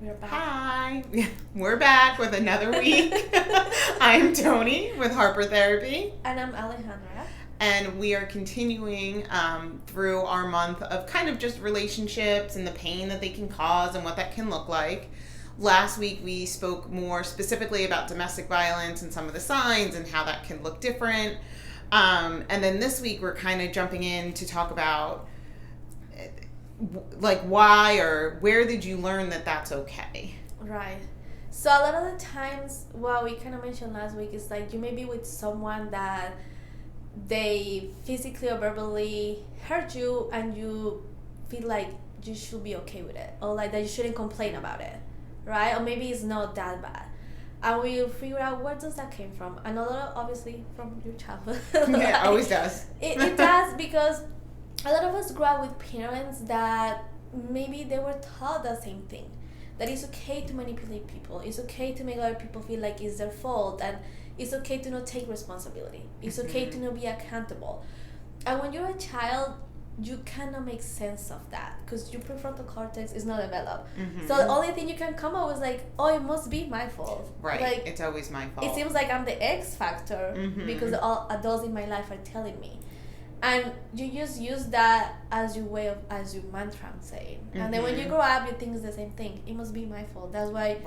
We're back. Hi, we're back with another week. I'm Tony with Harper Therapy. And I'm Alejandra. And we are continuing through our month of kind of just relationships and the pain that they can cause and what that can look like. Last week we spoke more specifically about domestic violence and some of the signs and how that can look different. And then this week we're kind of jumping in to talk about like why or where did you learn that that's okay? Right. So a lot of the times, what we kind of mentioned last week is like you may be with someone that they physically or verbally hurt you and you feel like you should be okay with it, or like that you shouldn't complain about it, right? Or maybe it's not that bad. And we'll figure out where does that came from. And a lot of, obviously, from your childhood. Yeah, it always does. It does, because a lot of us grew up with parents that maybe they were taught the same thing. That it's okay to manipulate people. It's okay to make other people feel like it's their fault. And it's okay to not take responsibility. It's okay to not be accountable. And when you're a child, you cannot make sense of that because your prefrontal cortex is not developed. So the only thing you can come up with is like, oh, it must be my fault. Right. Like, it's always my fault. It seems like I'm the X factor because all adults in my life are telling me. And you just use that as your way of, as your mantra, I'm saying. And then when you grow up, you think it's the same thing. It must be my fault. That's why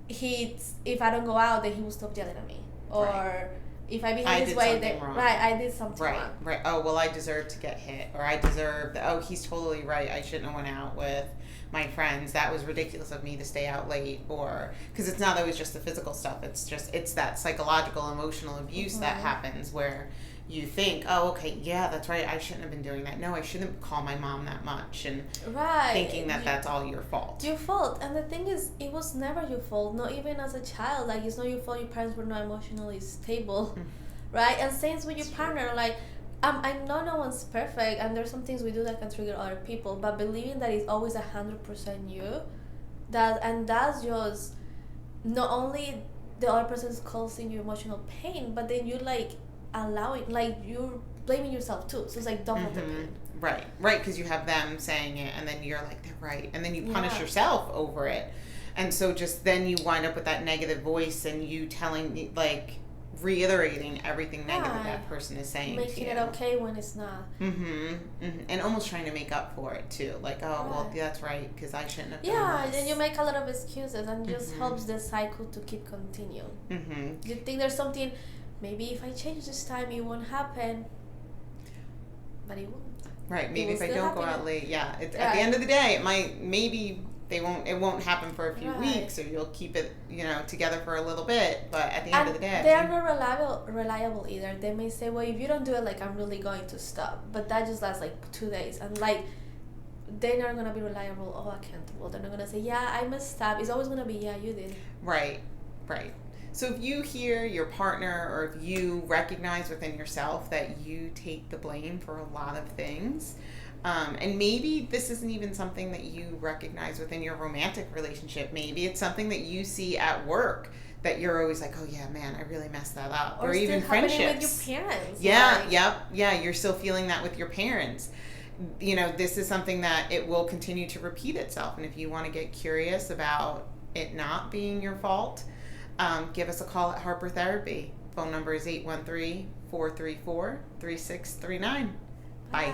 if I don't go out, then he will stop yelling at me. Or if I behave this way, then I did something wrong. Right. Oh, well, I deserve to get hit, or I deserve. Oh, he's totally right. I shouldn't have went out with my friends. That was ridiculous of me to stay out late, or because it's not always just the physical stuff. It's that psychological, emotional abuse that happens where you think, oh, okay, yeah, that's right. I shouldn't have been doing that. No, I shouldn't call my mom that much, and thinking that that's all your fault. Your fault. And the thing is, it was never your fault. Not even as a child. Like, it's not your fault your parents were not emotionally stable, right? And same with your partner. Like, I know no one's perfect, and there's some things we do that can trigger other people. But believing that it's always 100% you, that's just not only the other person's causing you emotional pain, but then you like allowing, like you're blaming yourself too. So it's like double the pain. Right, because you have them saying it, and then you're like, they're right, and then you punish yourself over it, and so just then you wind up with that negative voice, and you telling, like, reiterating everything negative that person is saying, making it okay when it's not. And almost trying to make up for it too, like, oh, well, that's right, because I shouldn't have done this. And then you make a lot of excuses, and just helps the cycle to keep continuing. You think there's something. Maybe if I change this time, it won't happen. But it won't. Right. Maybe if I don't go out late, It's at the end of the day, it won't happen for a few weeks, or you'll keep it, together for a little bit. But at the end of the day, they are not reliable either. They may say, well, if you don't do it, like, I'm really going to stop. But that just lasts like 2 days, and like, they're not gonna be reliable or accountable. They're not gonna say, yeah, I messed up. It's always gonna be, yeah, you did. Right. So if you hear your partner, or if you recognize within yourself that you take the blame for a lot of things, and maybe this isn't even something that you recognize within your romantic relationship, maybe it's something that you see at work, that you're always like, oh yeah, man, I really messed that up. Or even friendships. With your parents. Yeah, you're still feeling that with your parents. This is something that it will continue to repeat itself, and if you want to get curious about it not being your fault, give us a call at Harper Therapy. Phone number is 813-434-3639. Bye.